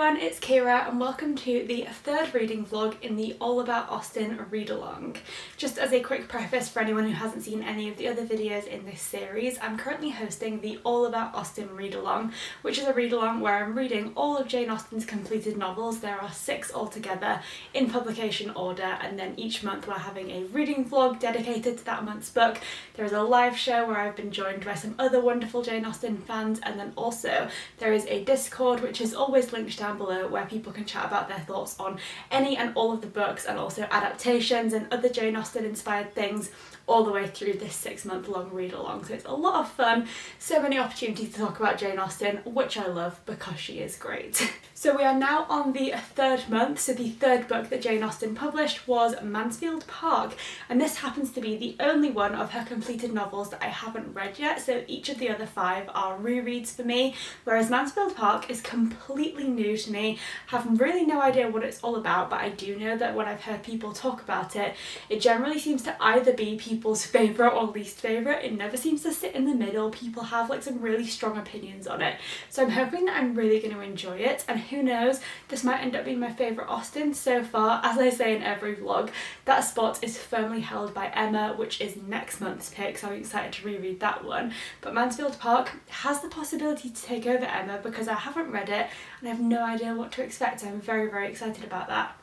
everyone, it's Kira and welcome to the third reading vlog in the All About Austen read-along. Just as a quick preface for anyone who hasn't seen any of the other videos in this series, I'm currently hosting the All About Austen read-along, which is a read-along where I'm reading all of Jane Austen's completed novels. There are 6 altogether in publication order, and then each month we're having a reading vlog dedicated to that month's book. There is a live show where I've been joined by some other wonderful Jane Austen fans, and then also there is a Discord which is always linked down below where people can chat about their thoughts on any and all of the books and also adaptations and other Jane Austen inspired things all the way through this 6-month long read along. So it's a lot of fun, so many opportunities to talk about Jane Austen, which I love because she is great. So we are now on the 3rd month, so the 3rd book that Jane Austen published was Mansfield Park, and this happens to be the only one of her completed novels that I haven't read yet, so each of the other 5 are rereads for me, whereas Mansfield Park is completely new to me. Have really no idea what it's all about, but I do know that when I've heard people talk about it, it generally seems to either be people's favourite or least favourite. It never seems to sit in the middle. People have like some really strong opinions on it, so I'm hoping that I'm really going to enjoy it, and who knows, this might end up being my favourite Austen. So far, as I say in every vlog, that spot is firmly held by Emma, which is next month's pick, so I'm excited to reread that one. But Mansfield Park has the possibility to take over Emma because I haven't read it and I have no idea what to expect, so I'm very, very excited about that.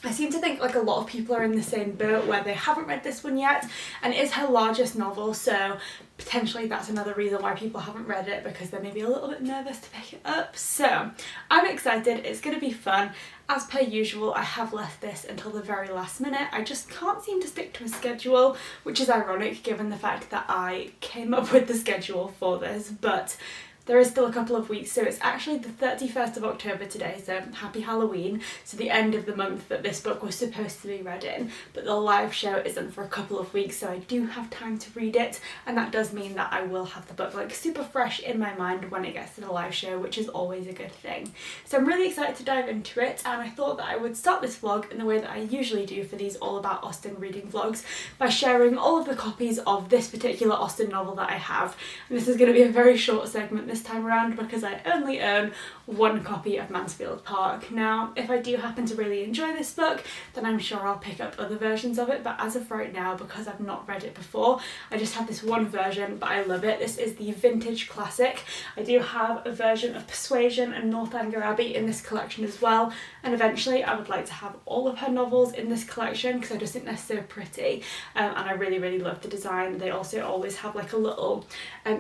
I seem to think like a lot of people are in the same boat where they haven't read this one yet, and it is her largest novel, so potentially that's another reason why people haven't read it, because they're maybe a little bit nervous to pick it up. So I'm excited, it's going to be fun. As per usual, I have left this until the very last minute. I just can't seem to stick to a schedule, which is ironic given the fact that I came up with the schedule for this, but there is still a couple of weeks, so it's actually the 31st of October today, so happy Halloween, so the end of the month that this book was supposed to be read in, but the live show isn't for a couple of weeks, so I do have time to read it, and that does mean that I will have the book like super fresh in my mind when it gets to the live show, which is always a good thing. So I'm really excited to dive into it, and I thought that I would start this vlog in the way that I usually do for these All About Austen reading vlogs, by sharing all of the copies of this particular Austen novel that I have, and this is going to be a very short segment this time around because I only own 1 copy of Mansfield Park. Now, if I do happen to really enjoy this book, then I'm sure I'll pick up other versions of it, but as of right now, because I've not read it before, I just have this one version, but I love it. This is the vintage classic. I do have a version of Persuasion and Northanger Abbey in this collection as well, and eventually I would like to have all of her novels in this collection because I just think they're so pretty, and I really, really love the design. They also always have like a little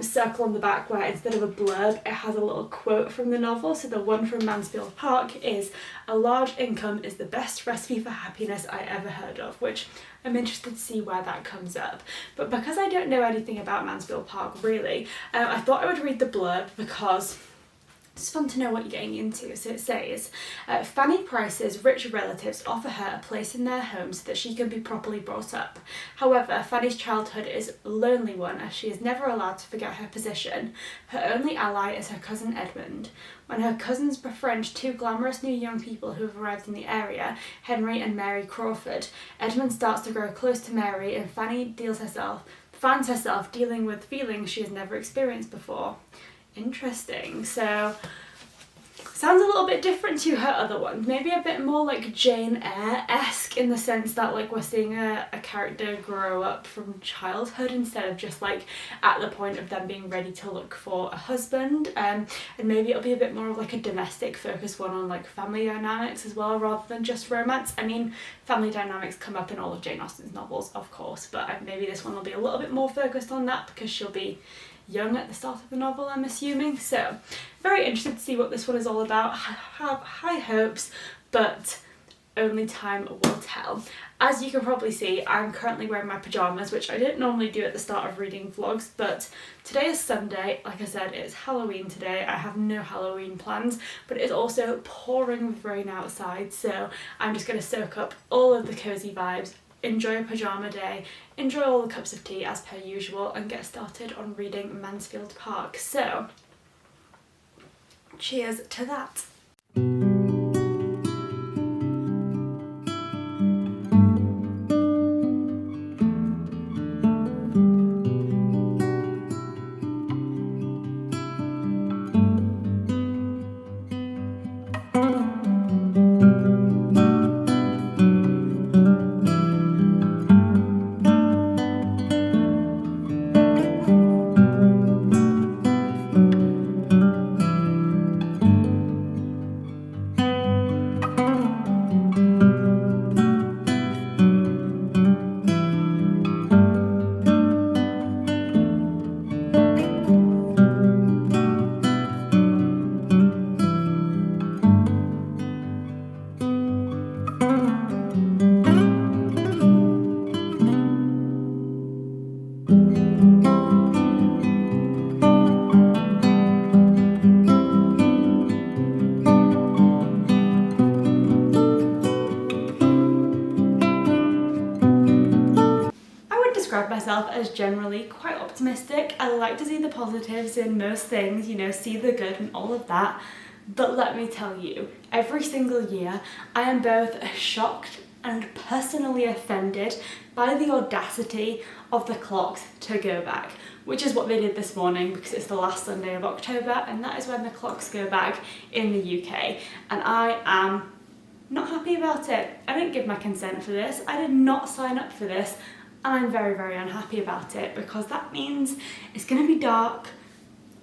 circle on the back where instead of a blurb, it has a little quote from the novel. So the one from Mansfield Park is, "A large income is the best recipe for happiness I ever heard of," which I'm interested to see where that comes up. But because I don't know anything about Mansfield Park really, I thought I would read the blurb because it's fun to know what you're getting into. So it says, Fanny Price's rich relatives offer her a place in their home so that she can be properly brought up. However, Fanny's childhood is a lonely one as she is never allowed to forget her position. Her only ally is her cousin Edmund. When her cousins befriend 2 glamorous new young people who have arrived in the area, Henry and Mary Crawford, Edmund starts to grow close to Mary, and Fanny finds herself dealing with feelings she has never experienced before. Interesting. So sounds a little bit different to her other ones, maybe a bit more like Jane Eyre-esque in the sense that like we're seeing a character grow up from childhood instead of just like at the point of them being ready to look for a husband, and maybe it'll be a bit more of like a domestic focused one on like family dynamics as well rather than just romance. I mean, family dynamics come up in all of Jane Austen's novels of course, but maybe this one will be a little bit more focused on that because she'll be young at the start of the novel, I'm assuming. So very interested to see what this one is all about. I have high hopes, but only time will tell. As you can probably see, I'm currently wearing my pyjamas, which I didn't normally do at the start of reading vlogs, but today is Sunday. Like I said, it's Halloween today. I have no Halloween plans, but it's also pouring with rain outside, so I'm just going to soak up all of the cozy vibes, enjoy a pyjama day, enjoy all the cups of tea as per usual, and get started on reading Mansfield Park. So, cheers to that. describe myself as generally quite optimistic. I like to see the positives in most things, you know, see the good and all of that. But let me tell you, every single year I am both shocked and personally offended by the audacity of the clocks to go back, which is what they did this morning because it's the last Sunday of October and that is when the clocks go back in the UK, and I am not happy about it. I didn't give my consent for this, I did not sign up for this, and I'm very, very unhappy about it because that means it's going to be dark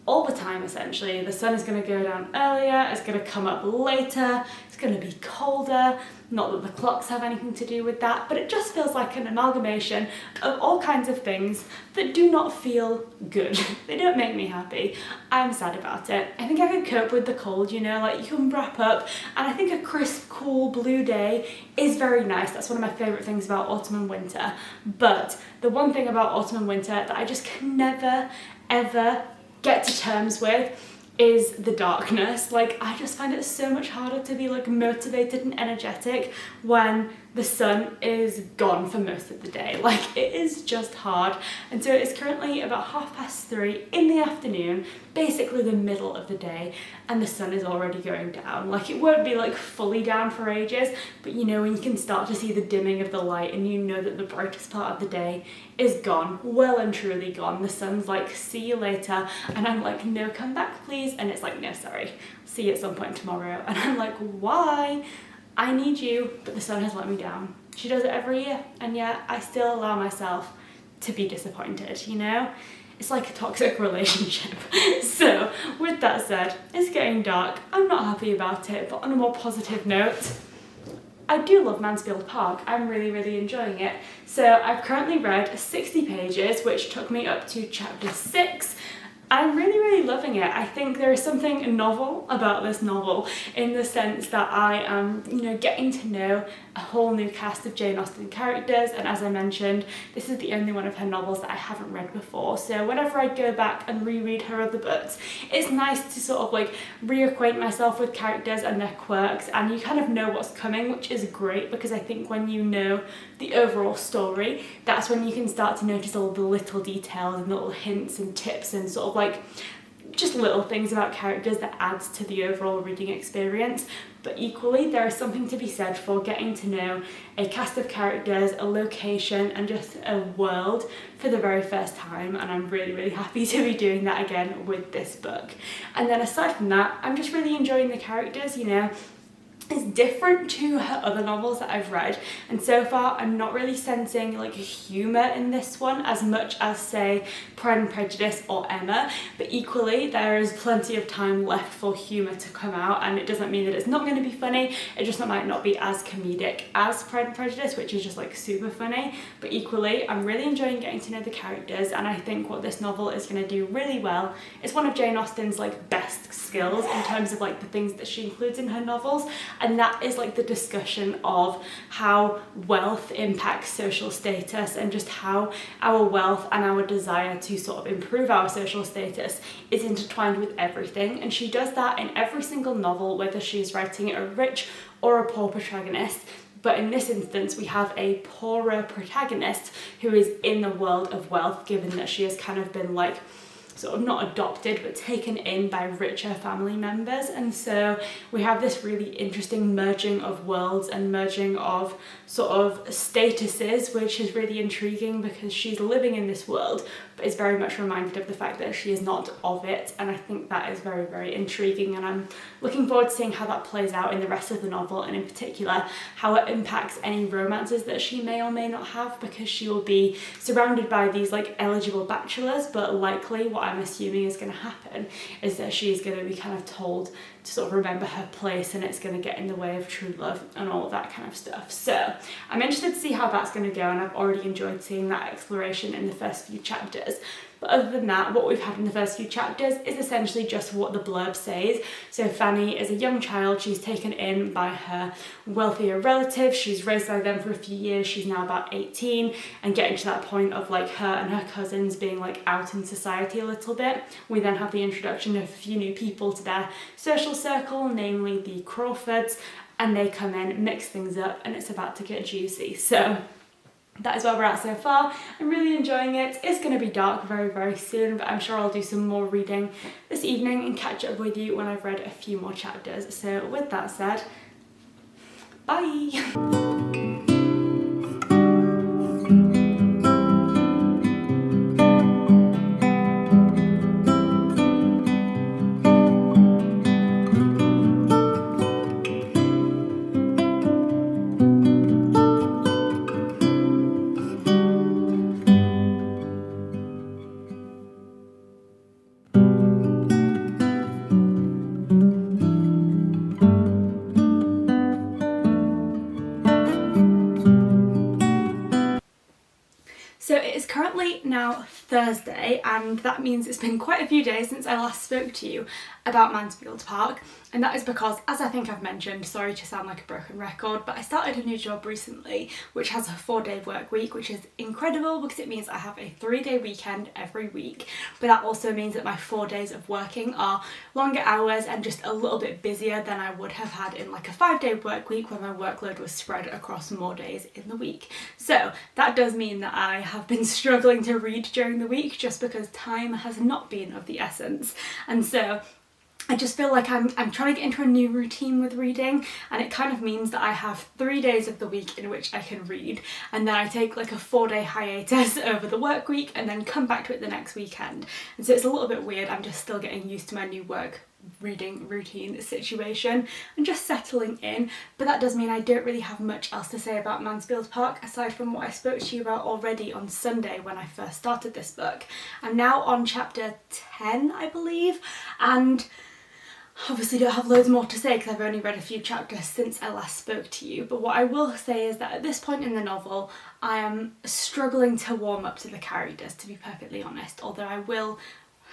all the time essentially. The sun is going to go down earlier, it's going to come up later, it's going to be colder. Not that the clocks have anything to do with that, but it just feels like an amalgamation of all kinds of things that do not feel good. They don't make me happy. I'm sad about it. I think I could cope with the cold, you know, like you can wrap up, and I think a crisp, cool blue day is very nice. That's one of my favourite things about autumn and winter. But the one thing about autumn and winter that I just can never, ever get to terms with is the darkness. Like, I just find it so much harder to be like motivated and energetic when the sun is gone for most of the day. Like, it is just hard. And so it's currently about 3:30 in the afternoon, basically the middle of the day, and the sun is already going down. Like, it won't be like fully down for ages, but you know, when you can start to see the dimming of the light and you know that the brightest part of the day is gone, well and truly gone. The sun's like, see you later, and I'm like, no, come back please, and it's like, no, sorry, see you at some point tomorrow, and I'm like, why? I need you, but the sun has let me down. She does it every year, and yet I still allow myself to be disappointed, you know? It's like a toxic relationship. So with that said, it's getting dark, I'm not happy about it, but on a more positive note, I do love Mansfield Park. I'm really, really enjoying it. So I've currently read 60 pages, which took me up to chapter 6. I'm really, really loving it. I think there is something novel about this novel in the sense that I am, you know, getting to know a whole new cast of Jane Austen characters, and as I mentioned, this is the only one of her novels that I haven't read before, so whenever I go back and reread her other books, it's nice to sort of like reacquaint myself with characters and their quirks, and you kind of know what's coming, which is great because I think when you know the overall story, that's when you can start to notice all the little details and little hints and tips and sort of like just little things about characters that adds to the overall reading experience. But equally, there is something to be said for getting to know a cast of characters, a location, and just a world for the very first time, and I'm really, really happy to be doing that again with this book. And then aside from that, I'm just really enjoying the characters, you know. It's different to her other novels that I've read, and so far I'm not really sensing like humour in this one as much as say Pride and Prejudice or Emma, but equally there is plenty of time left for humour to come out, and it doesn't mean that it's not going to be funny, it just might not be as comedic as Pride and Prejudice, which is just like super funny. But equally, I'm really enjoying getting to know the characters, and I think what this novel is going to do really well is one of Jane Austen's like best skills in terms of like the things that she includes in her novels, and that is like the discussion of how wealth impacts social status and just how our wealth and our desire to sort of improve our social status is intertwined with everything. And she does that in every single novel, whether she's writing a rich or a poor protagonist. But in this instance, we have a poorer protagonist who is in the world of wealth, given that she has kind of been like sort of not adopted but taken in by richer family members, and so we have this really interesting merging of worlds and merging of sort of statuses, which is really intriguing because she's living in this world but is very much reminded of the fact that she is not of it, and I think that is very, very intriguing, and I'm looking forward to seeing how that plays out in the rest of the novel, and in particular how it impacts any romances that she may or may not have, because she will be surrounded by these like eligible bachelors, but likely what I'm assuming is going to happen is that she is going to be kind of told to sort of remember her place, and it's going to get in the way of true love and all of that kind of stuff. So I'm interested to see how that's going to go, and I've already enjoyed seeing that exploration in the first few chapters. But other than that, what we've had in the first few chapters is essentially just what the blurb says. So Fanny is a young child, she's taken in by her wealthier relatives, she's raised by them for a few years, she's now about 18, and getting to that point of like her and her cousins being like out in society a little bit. We then have the introduction of a few new people to their social circle, namely the Crawfords, and they come in, mix things up, and it's about to get juicy. So that is where we're at so far. I'm really enjoying it. It's going to be dark very, very soon, but I'm sure I'll do some more reading this evening and catch up with you when I've read a few more chapters. So with that said, bye! So it is currently now Thursday, and that means it's been quite a few days since I last spoke to you about Mansfield Park, and that is because, as I think I've mentioned, sorry to sound like a broken record, but I started a new job recently which has a 4-day work week, which is incredible because it means I have a 3-day weekend every week, but that also means that my 4 days of working are longer hours and just a little bit busier than I would have had in like a 5-day work week where my workload was spread across more days in the week. So that does mean that I have been struggling to read during the week just because time has not been of the essence, and so I just feel like I'm trying to get into a new routine with reading, and it kind of means that I have 3 days of the week in which I can read, and then I take like a 4-day hiatus over the work week and then come back to it the next weekend. And so it's a little bit weird. I'm just still getting used to my new work reading routine situation and just settling in, but that does mean I don't really have much else to say about Mansfield Park aside from what I spoke to you about already on Sunday when I first started this book. I'm now on chapter 10, I believe, and obviously don't have loads more to say because I've only read a few chapters since I last spoke to you, but what I will say is that at this point in the novel I am struggling to warm up to the characters, to be perfectly honest, although I will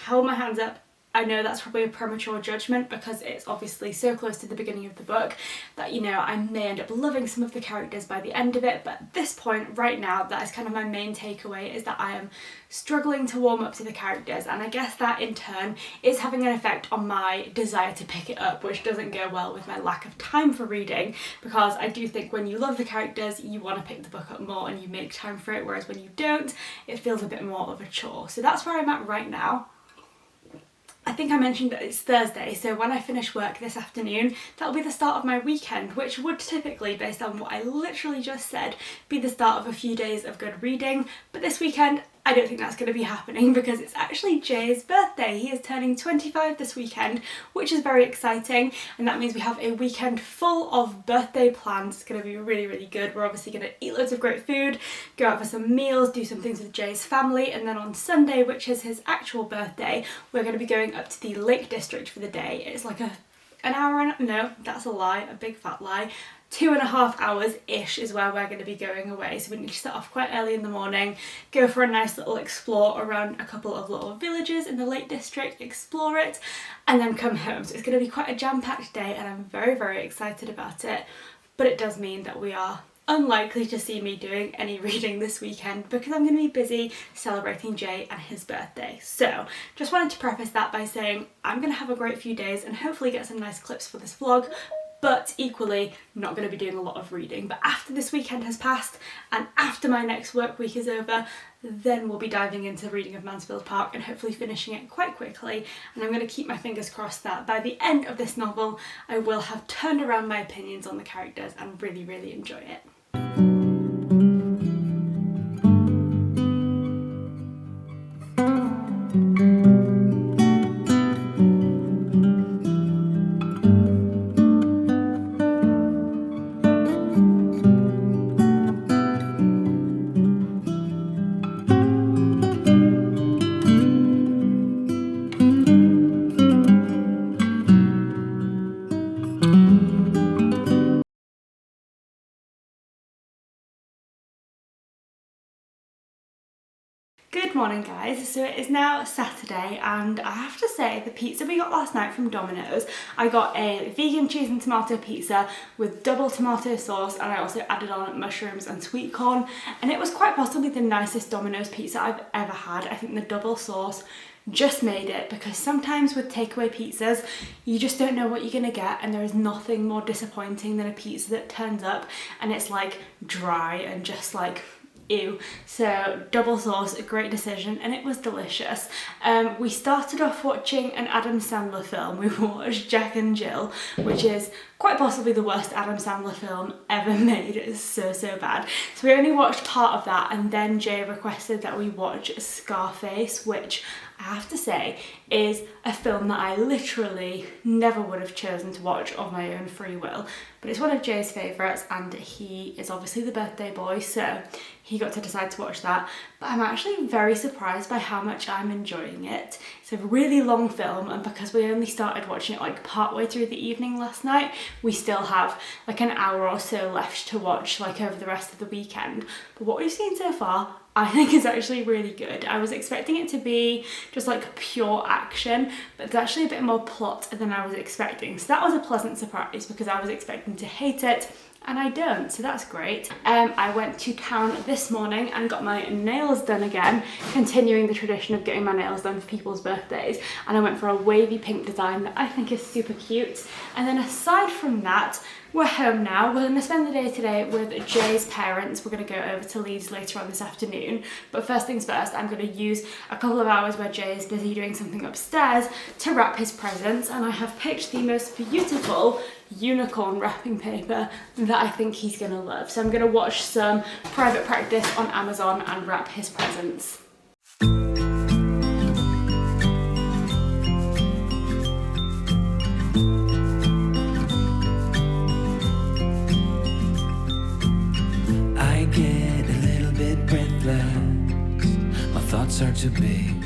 hold my hands up. I know that's probably a premature judgment because it's obviously so close to the beginning of the book that, you know, I may end up loving some of the characters by the end of it, but at this point right now that is kind of my main takeaway, is that I am struggling to warm up to the characters, and I guess that in turn is having an effect on my desire to pick it up, which doesn't go well with my lack of time for reading, because I do think when you love the characters you want to pick the book up more and you make time for it, whereas when you don't it feels a bit more of a chore. So that's where I'm at right now. I think I mentioned that it's Thursday, so when I finish work this afternoon, that'll be the start of my weekend, which would typically, based on what I literally just said, be the start of a few days of good reading. But this weekend, I don't think that's going to be happening because it's actually Jay's birthday. He is turning 25 this weekend, which is very exciting, and that means we have a weekend full of birthday plans. It's going to be really, really good. We're obviously going to eat loads of great food, go out for some meals, do some things with Jay's family, and then on Sunday, which is his actual birthday, we're going to be going up to the Lake District for the day. It's like an hour and no, that's a lie, a big fat lie. 2.5 hours-ish is where we're going to be going away, so we need to set off quite early in the morning, go for a nice little explore around a couple of little villages in the Lake District, explore it, and then come home. So it's going to be quite a jam-packed day and I'm very, very excited about it, but it does mean that we are unlikely to see me doing any reading this weekend because I'm going to be busy celebrating Jay and his birthday. So just wanted to preface that by saying I'm going to have a great few days and hopefully get some nice clips for this vlog, but equally not going to be doing a lot of reading. But after this weekend has passed and after my next work week is over, then we'll be diving into the reading of Mansfield Park and hopefully finishing it quite quickly. And I'm going to keep my fingers crossed that by the end of this novel I will have turned around my opinions on the characters and really, really enjoy it. Good morning guys, so it is now Saturday and I have to say the pizza we got last night from Domino's, I got a vegan cheese and tomato pizza with double tomato sauce and I also added on mushrooms and sweet corn, and it was quite possibly the nicest Domino's pizza I've ever had. I think the double sauce just made it, because sometimes with takeaway pizzas you just don't know what you're gonna get, and there is nothing more disappointing than a pizza that turns up and it's like dry and just like ew. So double sauce, a great decision, and it was delicious. We started off watching an Adam Sandler film. We watched Jack and Jill, which is quite possibly the worst Adam Sandler film ever made. It is so bad. So we only watched part of that, and then Jay requested that we watch Scarface, which I have to say is a film that I literally never would have chosen to watch of my own free will, but it's one of Jay's favourites, and he is obviously the birthday boy, so he got to decide to watch that. But I'm actually very surprised by how much I'm enjoying it. It's a really long film, and because we only started watching it like partway through the evening last night, we still have like an hour or so left to watch like over the rest of the weekend. But what we've seen so far, I think is actually really good. I was expecting it to be just like pure action, but it's actually a bit more plot than I was expecting. So that was a pleasant surprise because I was expecting to hate it, and I don't, so that's great. I went to town this morning and got my nails done again, continuing the tradition of getting my nails done for people's birthdays, and I went for a wavy pink design that I think is super cute. And then aside from that, we're home now. We're going to spend the day today with Jay's parents. We're going to go over to Leeds later on this afternoon. But first things first, I'm going to use a couple of hours where Jay is busy doing something upstairs to wrap his presents. And I have picked the most beautiful unicorn wrapping paper that I think he's going to love. So I'm going to watch some private practice on Amazon and wrap his presents. My thoughts are too big.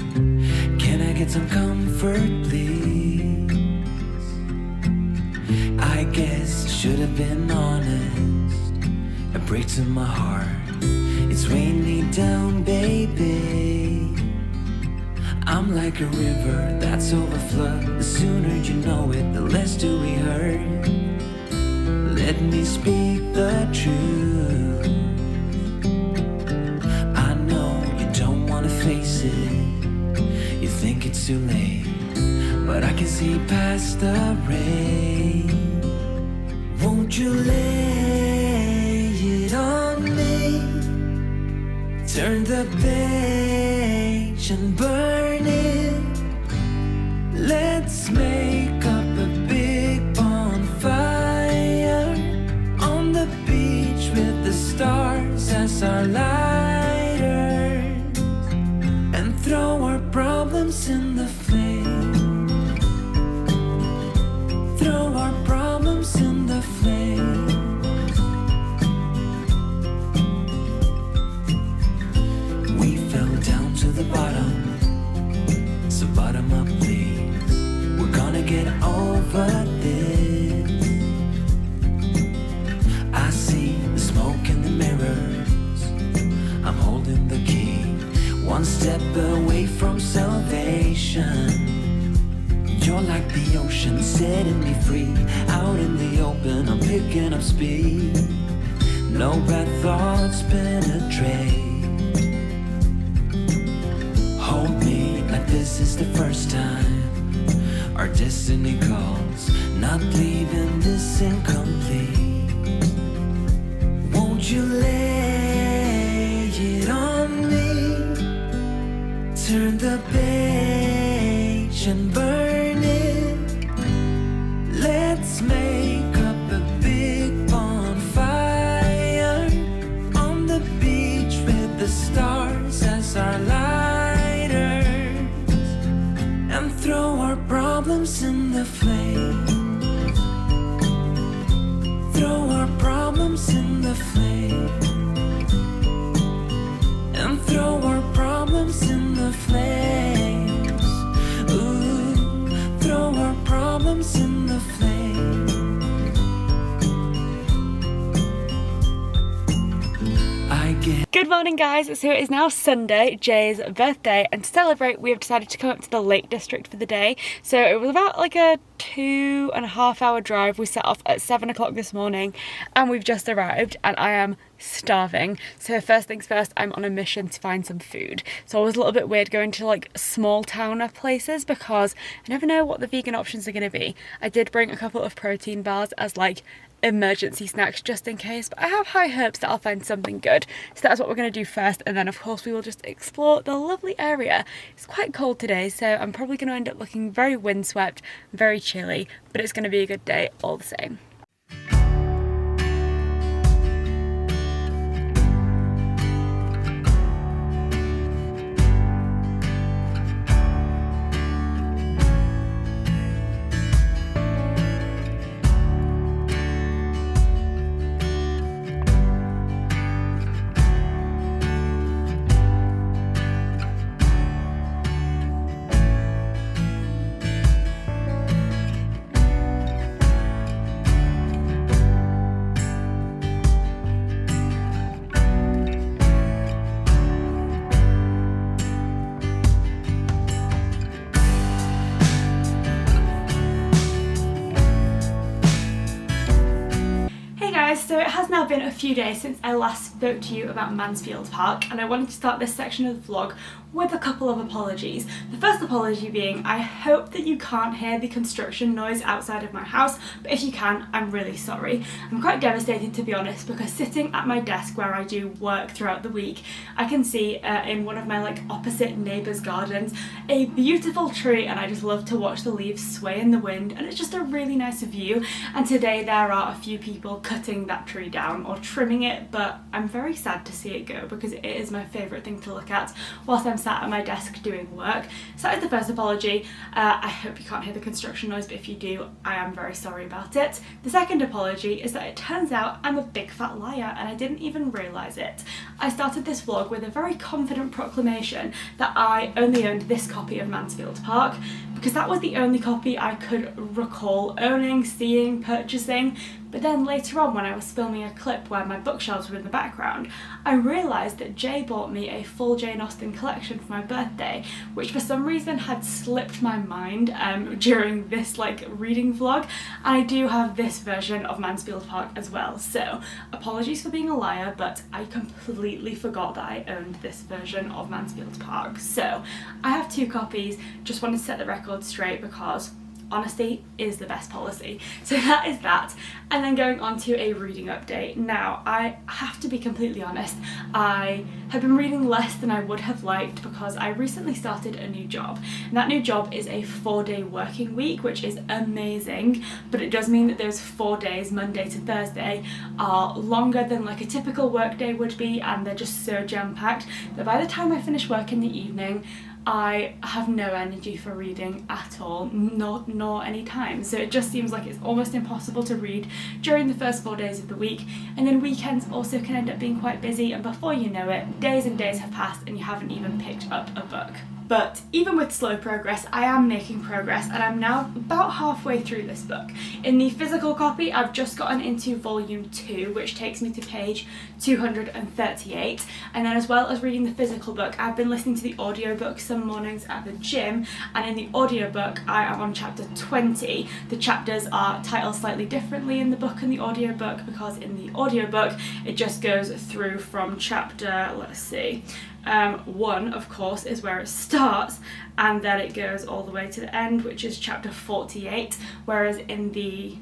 Can I get some comfort, please? I guess I should have been honest. It breaks in my heart. It's weighing me down, baby. I'm like a river that's overflowed. The sooner you know it, the less do we hurt. Let me speak the truth. Face it, you think it's too late, but I can see past the rain. Won't you lay it on me? Turn the page and burn it. Let's make up a big bonfire on the beach with the stars as our lighter. Throw our problems in the flame. Throw our problems in the flame. We fell down to the bottom, so bottom up please. We're gonna get over this. I see the smoke in the mirrors. I'm holding the key. One step away from salvation. You're like the ocean, setting me free. Out in the open, I'm picking up speed. No bad thoughts penetrate. Hold me like this is the first time. Our destiny calls, not leaving this incomplete. Won't you lay it on me? Turn the page and burn it. Let's make up a big bonfire on the beach with the stars as our lighters, and throw our problems in the flame. Throw our problems in the flame. And throw our problems in the flames. Ooh, throw our problems in the flames. Good morning guys, so it is now Sunday, Jay's birthday, and to celebrate we have decided to come up to the Lake District for the day. So it was about like a 2.5 hour drive. We set off at 7 o'clock this morning and we've just arrived and I am starving. So first things first, I'm on a mission to find some food. So I was a little bit weird going to like small towner places because I never know what the vegan options are going to be. I did bring a couple of protein bars as like emergency snacks just in case, but I have high hopes that I'll find something good. So that's what we're going to do first, and then of course we will just explore the lovely area. It's quite cold today, so I'm probably going to end up looking very windswept, very chilly, but it's going to be a good day all the same. So it has now been a few days since I last spoke to you about Mansfield Park, and I wanted to start this section of the vlog with a couple of apologies. The first apology being, I hope that you can't hear the construction noise outside of my house, but if you can, I'm really sorry. I'm quite devastated, to be honest, because sitting at my desk where I do work throughout the week, I can see in one of my opposite neighbours' gardens a beautiful tree, and I just love to watch the leaves sway in the wind, and it's just a really nice view. And today there are a few people cutting that tree down or trimming it, but I'm very sad to see it go because it is my favourite thing to look at whilst I'm sat at my desk doing work. So that is the first apology. I hope you can't hear the construction noise, but if you do, I am very sorry about it. The second apology is that it turns out I'm a big fat liar and I didn't even realise it. I started this vlog with a very confident proclamation that I only owned this copy of Mansfield Park because that was the only copy I could recall owning, seeing, purchasing. But then later on, when I was filming a clip where my bookshelves were in the background, I realised that Jay bought me a full Jane Austen collection for my birthday, which for some reason had slipped my mind during this reading vlog, and I do have this version of Mansfield Park as well. So apologies for being a liar, but I completely forgot that I owned this version of Mansfield Park. So I have two copies, just wanted to set the record straight because honesty is the best policy. So that is that. And then going on to a reading update. Now, I have to be completely honest, I have been reading less than I would have liked because I recently started a new job. And that new job is a 4-day working week, which is amazing, but it does mean that those 4 days, Monday to Thursday, are longer than a typical workday would be, and they're just so jam-packed that by the time I finish work in the evening, I have no energy for reading at all, nor any time. So it just seems like it's almost impossible to read during the first 4 days of the week, and then weekends also can end up being quite busy, and before you know it, days and days have passed and you haven't even picked up a book. But even with slow progress, I am making progress, and I'm now about halfway through this book. In the physical copy, I've just gotten into volume 2, which takes me to page 238. And then as well as reading the physical book, I've been listening to the audiobook some mornings at the gym, and in the audiobook, I am on chapter 20. The chapters are titled slightly differently in the book and the audiobook, because in the audiobook, it just goes through from chapter, let's see, 1, of course, is where it starts, and then it goes all the way to the end, which is chapter 48, whereas in the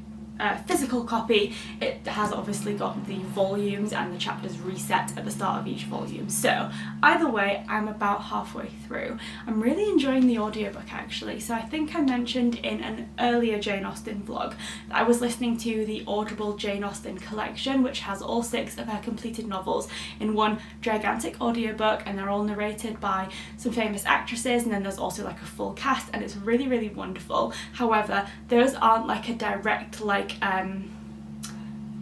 physical copy, it has obviously got the volumes and the chapters reset at the start of each volume. So either way, I'm about halfway through. I'm really enjoying the audiobook actually. So I think I mentioned in an earlier Jane Austen vlog that I was listening to the Audible Jane Austen collection, which has all 6 of her completed novels in one gigantic audiobook, and they're all narrated by some famous actresses, and then there's also a full cast, and it's really, really wonderful. However, those aren't a direct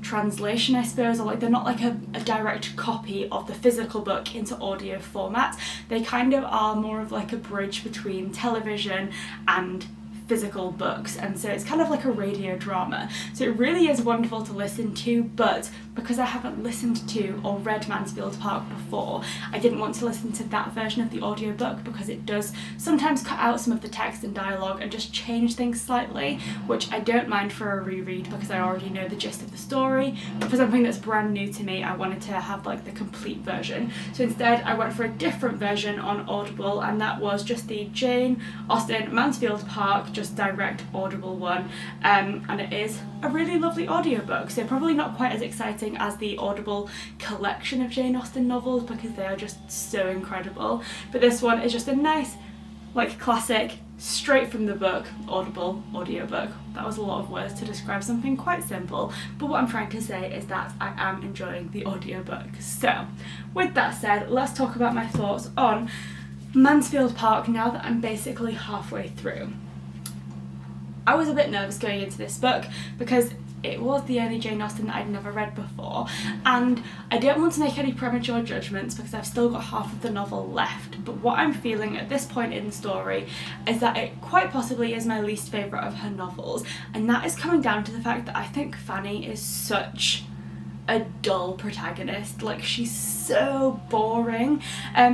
translation, I suppose, or they're not a direct copy of the physical book into audio format. They kind of are more of a bridge between television and physical books, and so it's kind of like a radio drama. So it really is wonderful to listen to, but because I haven't listened to or read Mansfield Park before, I didn't want to listen to that version of the audiobook because it does sometimes cut out some of the text and dialogue and just change things slightly, which I don't mind for a reread because I already know the gist of the story. But for something that's brand new to me, I wanted to have the complete version. So instead I went for a different version on Audible, and that was just the Jane Austen Mansfield Park just direct Audible one, and it is a really lovely audiobook, so probably not quite as exciting as the Audible collection of Jane Austen novels because they are just so incredible, but this one is just a nice, like, classic, straight from the book, Audible audiobook. That was a lot of words to describe something quite simple, but what I'm trying to say is that I am enjoying the audiobook. So, with that said, let's talk about my thoughts on Mansfield Park now that I'm basically halfway through. I was a bit nervous going into this book because it was the only Jane Austen that I'd never read before, and I don't want to make any premature judgments because I've still got half of the novel left, but what I'm feeling at this point in the story is that it quite possibly is my least favourite of her novels, and that is coming down to the fact that I think Fanny is such a dull protagonist. Like, she's so boring.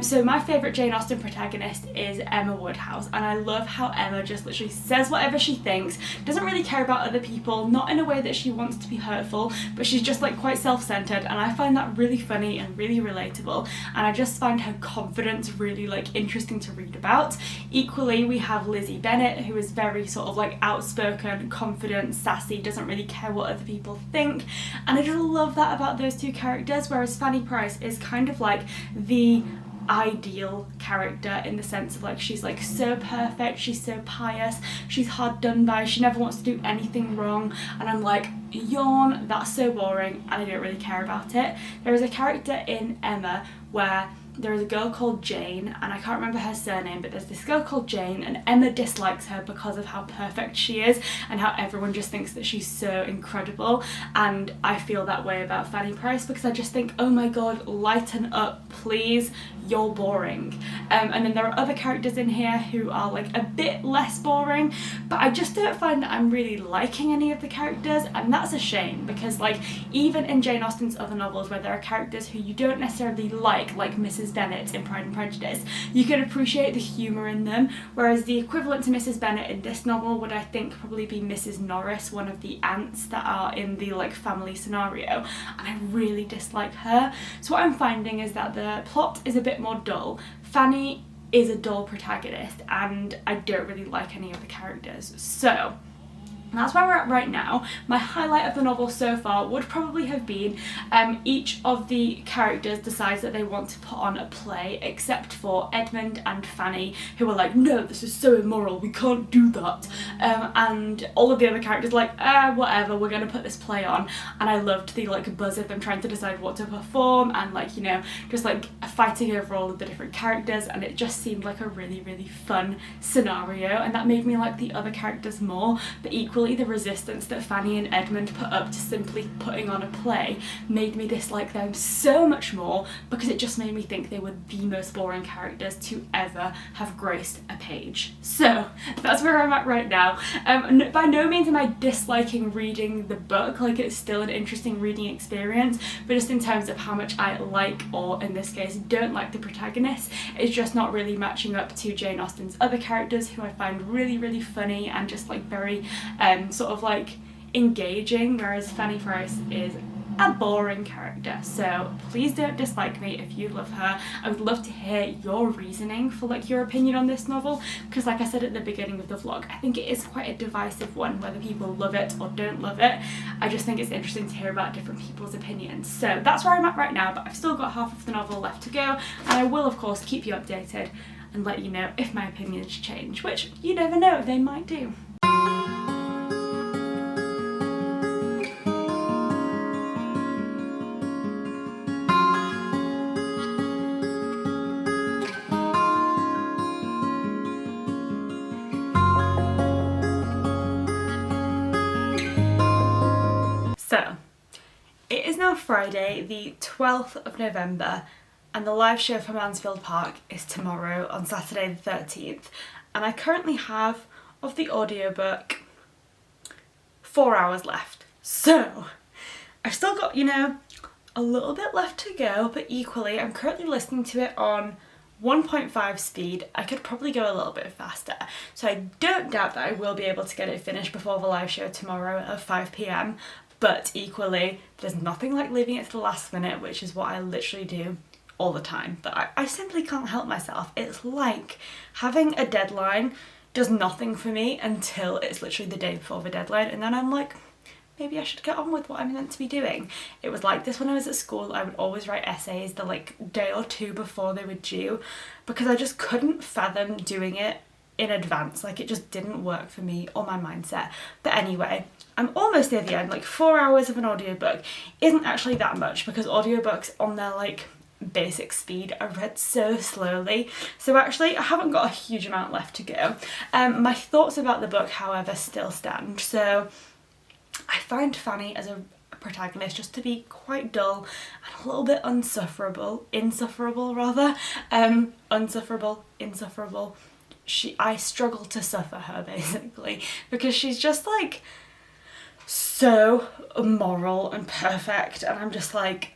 So my favourite Jane Austen protagonist is Emma Woodhouse, and I love how Emma just literally says whatever she thinks, doesn't really care about other people, not in a way that she wants to be hurtful, but she's just like quite self-centered, and I find that really funny and really relatable, and I just find her confidence really like interesting to read about. Equally, we have Lizzie Bennet, who is very sort of like outspoken, confident, sassy, doesn't really care what other people think, and I just love that about those two characters, whereas Fanny Price is kind of like the ideal character in the sense of like she's like so perfect, she's so pious, she's hard done by, she never wants to do anything wrong, and I'm like, yawn, that's so boring and I don't really care about it. There is a character in Emma where there is a girl called Jane, and I can't remember her surname, but there's this girl called Jane, and Emma dislikes her because of how perfect she is and how everyone just thinks that she's so incredible, and I feel that way about Fanny Price because I just think, oh my god, lighten up please, you're boring. And then there are other characters in here who are like a bit less boring, but I just don't find that I'm really liking any of the characters, and that's a shame because like even in Jane Austen's other novels where there are characters who you don't necessarily like Mrs. Bennet in Pride and Prejudice, you can appreciate the humour in them, whereas the equivalent to Mrs. Bennet in this novel would I think probably be Mrs. Norris, one of the aunts that are in the like family scenario, and I really dislike her. So what I'm finding is that the plot is a bit more dull. Fanny is a dull protagonist and I don't really like any of the characters. So that's where we're at right now. My highlight of the novel so far would probably have been each of the characters decides that they want to put on a play, except for Edmund and Fanny, who are like, no, this is so immoral, we can't do that. And all of the other characters like, whatever, we're going to put this play on. And I loved the like buzz of them trying to decide what to perform and like, you know, just like fighting over all of the different characters, and it just seemed like a really, really fun scenario, and that made me like the other characters more, but equally the resistance that Fanny and Edmund put up to simply putting on a play made me dislike them so much more because it just made me think they were the most boring characters to ever have graced a page. So that's where I'm at right now. By no means am I disliking reading the book, like it's still an interesting reading experience, but just in terms of how much I like, or in this case don't like, the protagonist, it's just not really matching up to Jane Austen's other characters who I find really, really funny and just like very sort of like engaging, whereas Fanny Price is a boring character. So please don't dislike me if you love her. I would love to hear your reasoning for like your opinion on this novel, because like I said at the beginning of the vlog, I think it is quite a divisive one, whether people love it or don't love it. I just think it's interesting to hear about different people's opinions. So that's where I'm at right now, but I've still got half of the novel left to go, and I will of course keep you updated and let you know if my opinions change, which you never know, they might do. So, it is now Friday, the 12th of November, and the live show for Mansfield Park is tomorrow on Saturday the 13th, and I currently have, of the audiobook, 4 hours left. So, I've still got, you know, a little bit left to go, but equally I'm currently listening to it on 1.5 speed. I could probably go a little bit faster, so I don't doubt that I will be able to get it finished before the live show tomorrow at 5 PM, but equally there's nothing like leaving it to the last minute, which is what I literally do all the time, but I simply can't help myself. It's like having a deadline does nothing for me until it's literally the day before the deadline, and then I'm like, maybe I should get on with what I'm meant to be doing. It was like this when I was at school. I would always write essays the like day or two before they were due, because I just couldn't fathom doing it in advance. Like, it just didn't work for me or my mindset. But anyway, I'm almost near the end. Like, 4 hours of an audiobook isn't actually that much, because audiobooks on their like basic speed are read so slowly. So actually I haven't got a huge amount left to go. My thoughts about the book, however, still stand. So I find Fanny as a protagonist just to be quite dull and a little bit insufferable. I struggle to suffer her, basically, because she's just like so moral and perfect, and I'm just like,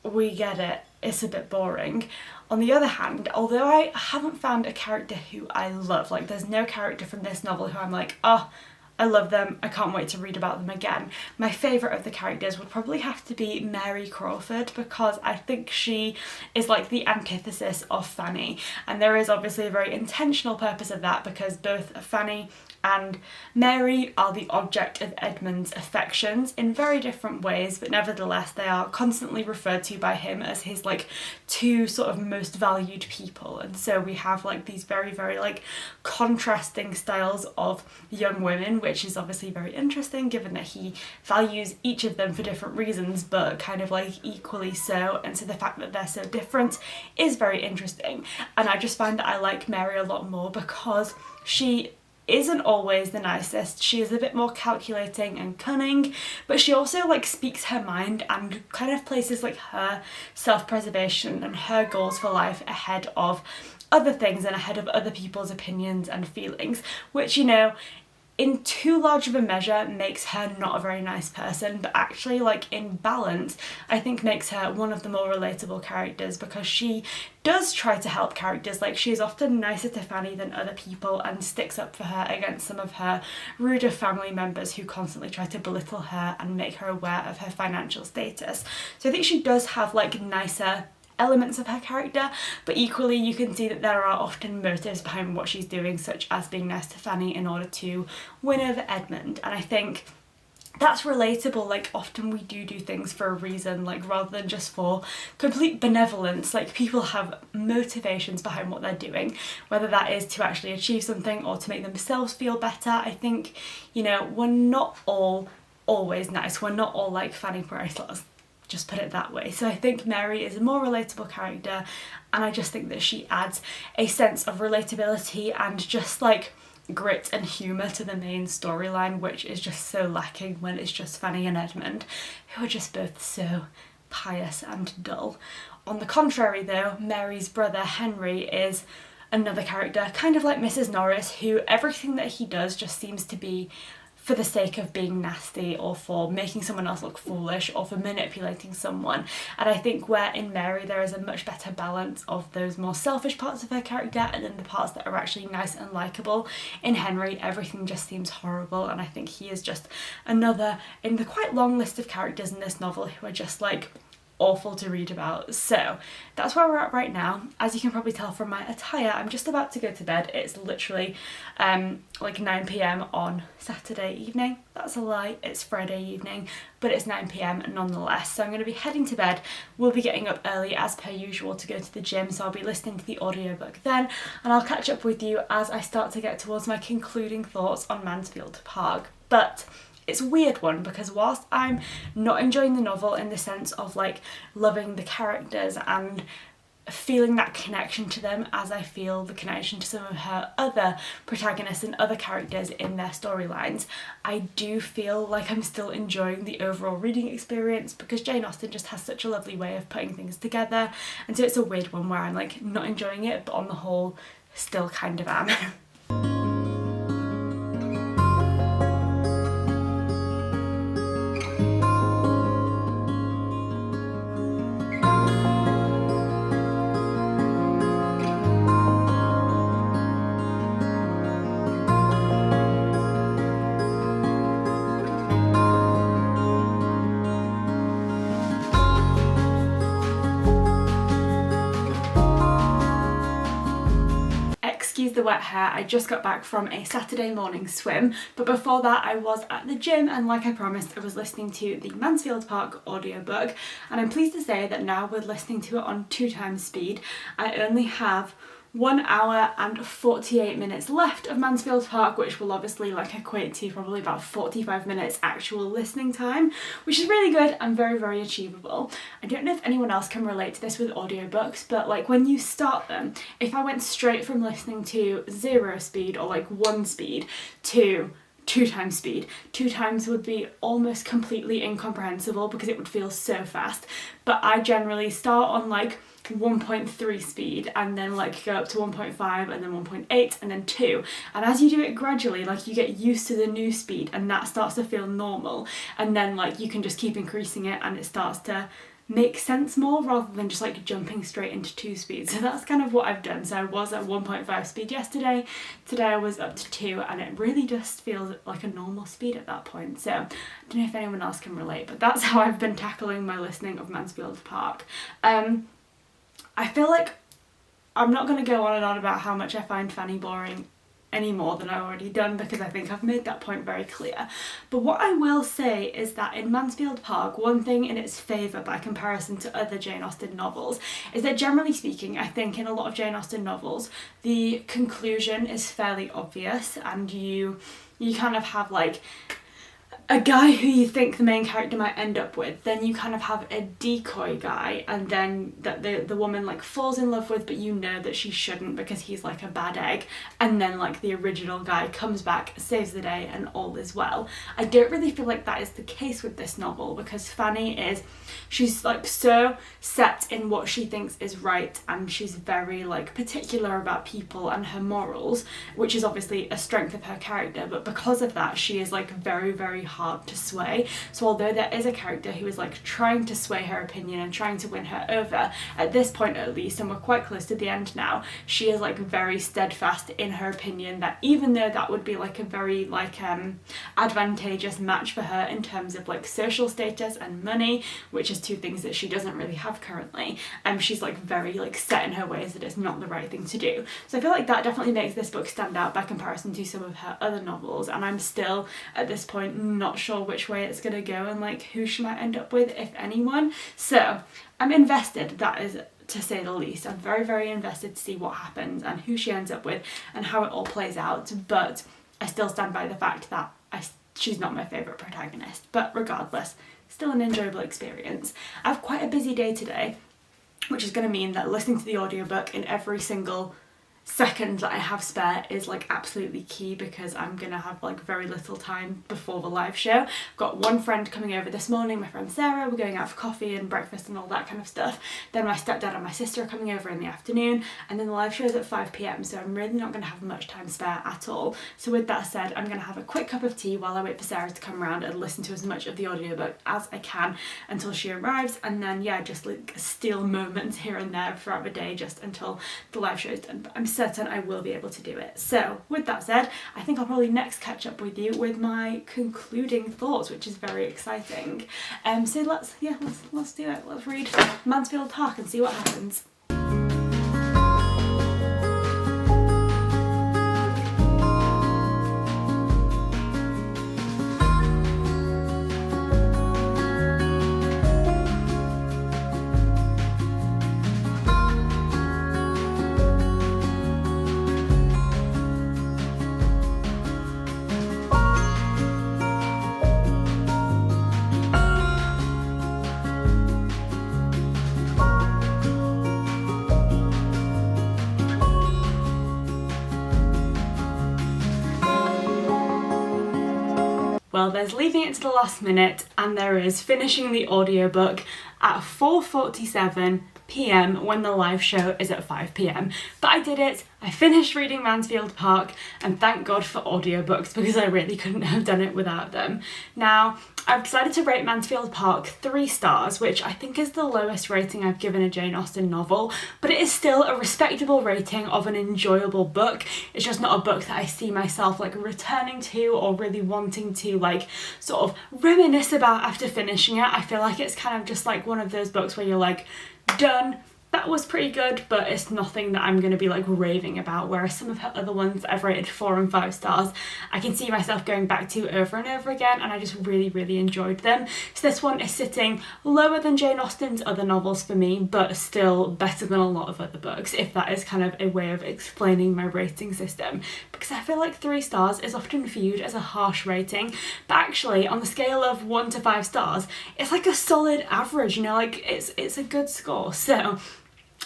we get it, it's a bit boring. On the other hand, although I haven't found a character who I love, like there's no character from this novel who I'm like, oh, I love them, I can't wait to read about them again. My favourite of the characters would probably have to be Mary Crawford, because I think she is like the antithesis of Fanny, and there is obviously a very intentional purpose of that, because both Fanny and Mary are the object of Edmund's affections in very different ways, but nevertheless they are constantly referred to by him as his like two sort of most valued people. And so we have like these very, very like contrasting styles of young women, which is obviously very interesting given that he values each of them for different reasons, but kind of like equally so. And so the fact that they're so different is very interesting. And I just find that I like Mary a lot more because she isn't always the nicest. She is a bit more calculating and cunning, but she also like speaks her mind and kind of places like her self-preservation and her goals for life ahead of other things and ahead of other people's opinions and feelings, which, you know, in too large of a measure makes her not a very nice person, but actually like in balance I think makes her one of the more relatable characters, because she does try to help characters. Like, she is often nicer to Fanny than other people and sticks up for her against some of her ruder family members who constantly try to belittle her and make her aware of her financial status. So I think she does have like nicer elements of her character, but equally you can see that there are often motives behind what she's doing, such as being nice to Fanny in order to win over Edmund. And I think that's relatable. Like, often we do things for a reason, like rather than just for complete benevolence. Like, people have motivations behind what they're doing, whether that is to actually achieve something or to make themselves feel better. I think, you know, we're not all always nice, we're not all like Fanny Price, let's just put it that way. So I think Mary is a more relatable character, and I just think that she adds a sense of relatability and just like grit and humour to the main storyline, which is just so lacking when it's just Fanny and Edmund, who are just both so pious and dull. On the contrary though, Mary's brother Henry is another character, kind of like Mrs. Norris, who everything that he does just seems to be for the sake of being nasty, or for making someone else look foolish, or for manipulating someone. And I think where in Mary there is a much better balance of those more selfish parts of her character and then the parts that are actually nice and likeable, in Henry everything just seems horrible, and I think he is just another in the quite long list of characters in this novel who are just like awful to read about. So that's where we're at right now. As you can probably tell from my attire, I'm just about to go to bed. It's literally like 9 p.m. on Saturday evening. That's a lie, it's Friday evening, but it's 9 p.m. nonetheless. So I'm going to be heading to bed. We'll be getting up early as per usual to go to the gym, so I'll be listening to the audiobook then, and I'll catch up with you as I start to get towards my concluding thoughts on Mansfield Park. But it's a weird one, because whilst I'm not enjoying the novel in the sense of like loving the characters and feeling that connection to them as I feel the connection to some of her other protagonists and other characters in their storylines, I do feel like I'm still enjoying the overall reading experience, because Jane Austen just has such a lovely way of putting things together. And so it's a weird one where I'm like not enjoying it, but on the whole still kind of am. excuse the wet hair, I just got back from a Saturday morning swim, but before that I was at the gym, and like I promised, I was listening to the Mansfield Park audiobook, and I'm pleased to say that now we're listening to it on 2x speed. I only have 1 hour and 48 minutes left of Mansfield Park, which will obviously equate to probably about 45 minutes actual listening time, which is really good and very, very achievable. I don't know if anyone else can relate to this with audiobooks, but when you start them, if I went straight from listening to 0 speed or 1 speed to 2x speed, 2 times would be almost completely incomprehensible because it would feel so fast. But I generally start on 1.3 speed and then go up to 1.5 and then 1.8 and then 2, and as you do it gradually you get used to the new speed and that starts to feel normal, and then you can just keep increasing it and it starts to make sense more rather than just jumping straight into 2 speed. So that's kind of what I've done. So I was at 1.5 speed yesterday, today I was up to 2, and it really just feels like a normal speed at that point. So I don't know if anyone else can relate, but that's how I've been tackling my listening of Mansfield Park. I feel like I'm not going to go on and on about how much I find Fanny boring any more than I've already done, because I think I've made that point very clear. But what I will say is that in Mansfield Park, one thing in its favour by comparison to other Jane Austen novels is that, generally speaking, I think in a lot of Jane Austen novels the conclusion is fairly obvious, and you kind of have a guy who you think the main character might end up with, then you kind of have a decoy guy, and then that the woman falls in love with, but you know that she shouldn't because he's a bad egg, and then the original guy comes back, saves the day, and all is well. I don't really feel like that is the case with this novel, because Fanny she's so set in what she thinks is right, and she's very particular about people and her morals, which is obviously a strength of her character, but because of that she is very, very hard to sway. So although there is a character who is trying to sway her opinion and trying to win her over, at this point at least, and we're quite close to the end now, she is very steadfast in her opinion that even though that would be a very advantageous match for her in terms of social status and money, which is 2 things that she doesn't really have currently, she's very set in her ways that it's not the right thing to do. So I feel like that definitely makes this book stand out by comparison to some of her other novels, and I'm still at this point not sure which way it's going to go and who she might end up with, if anyone. So I'm invested, that is to say the least. I'm very, very invested to see what happens and who she ends up with and how it all plays out, but I still stand by the fact that she's not my favourite protagonist. But regardless, still an enjoyable experience. I have quite a busy day today, which is going to mean that listening to the audiobook in every single second that I have spare is absolutely key, because I'm gonna have very little time before the live show. I've got one friend coming over this morning, my friend Sarah. We're going out for coffee and breakfast and all that kind of stuff. Then my stepdad and my sister are coming over in the afternoon, and then the live show is at 5 p.m, so I'm really not gonna have much time spare at all. So with that said, I'm gonna have a quick cup of tea while I wait for Sarah to come around and listen to as much of the audiobook as I can until she arrives, and then just steal moments here and there throughout the day just until the live show is done. But I'm certain I will be able to do it. So with that said, I think I'll probably next catch up with you with my concluding thoughts, which is very exciting. So let's do it. Let's read Mansfield Park and see what happens. Well, there's leaving it to the last minute, and there is finishing the audiobook at 4:47 p.m. when the live show is at 5 p.m. But I did it. I finished reading Mansfield Park, and thank God for audiobooks, because I really couldn't have done it without them. Now, I've decided to rate Mansfield Park 3 stars, which I think is the lowest rating I've given a Jane Austen novel, but it is still a respectable rating of an enjoyable book. It's just not a book that I see myself returning to or really wanting to sort of reminisce about after finishing it. I feel like it's kind of just one of those books where you're done, that was pretty good, but it's nothing that I'm going to be like raving about, whereas some of her other ones I've rated 4 and 5 stars, I can see myself going back to over and over again, and I just really enjoyed them. So this one is sitting lower than Jane Austen's other novels for me, but still better than a lot of other books, if that is kind of a way of explaining my rating system, because I feel like 3 stars is often viewed as a harsh rating, but actually on the scale of 1 to 5 stars, it's like a solid average, you know, like it's a good score. So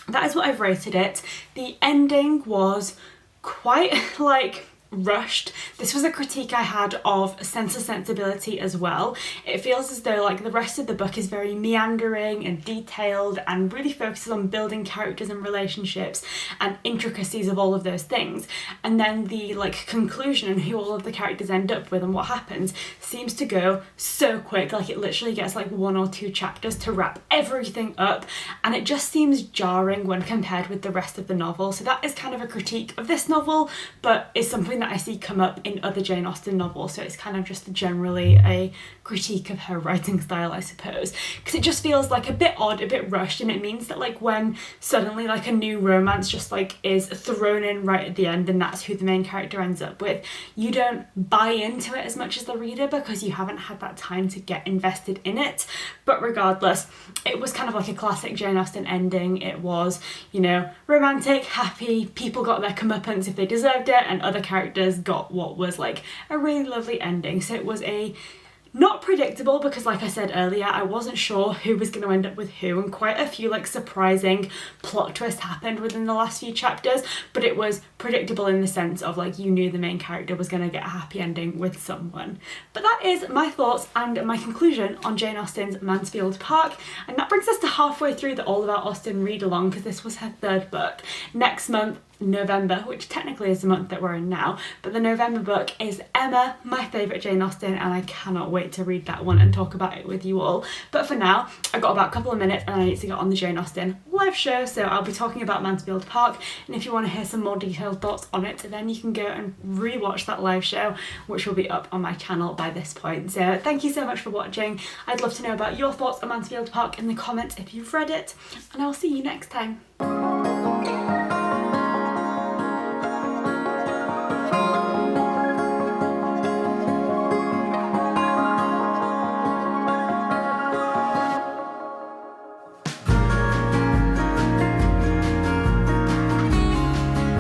that is what I've rated it. The ending was quite like rushed. This was a critique I had of Sensibility as well. It feels as though like the rest of the book is very meandering and detailed and really focuses on building characters and relationships and intricacies of all of those things, and then the like conclusion and who all of the characters end up with and what happens seems to go so quick. Like it literally gets like 1 or 2 chapters to wrap everything up, and it just seems jarring when compared with the rest of the novel. So that is kind of a critique of this novel, but it's something that I see come up in other Jane Austen novels, so it's kind of just generally a critique of her writing style, I suppose, because it just feels like a bit odd, a bit rushed, and it means that like when suddenly like a new romance just like is thrown in right at the end and that's who the main character ends up with, you don't buy into it as much as the reader because you haven't had that time to get invested in it. But regardless, it was kind of like a classic Jane Austen ending. It was, you know, romantic, happy, people got their comeuppance if they deserved it, and other characters got what was like a really lovely ending. So it was a not predictable, because like I said earlier, I wasn't sure who was going to end up with who, and quite a few like surprising plot twists happened within the last few chapters, but it was predictable in the sense of like you knew the main character was going to get a happy ending with someone. But that is my thoughts and my conclusion on Jane Austen's Mansfield Park, and that brings us to halfway through the All About Austen read-along, because this was her 3rd book. Next month, November, which technically is the month that we're in now, but the November book is Emma, my favourite Jane Austen, and I cannot wait to read that one and talk about it with you all. But for now, I've got about a couple of minutes and I need to get on the Jane Austen live show, so I'll be talking about Mansfield Park, and if you want to hear some more detailed thoughts on it, then you can go and rewatch that live show, which will be up on my channel by this point. So thank you so much for watching. I'd love to know about your thoughts on Mansfield Park in the comments if you've read it, and I'll see you next time.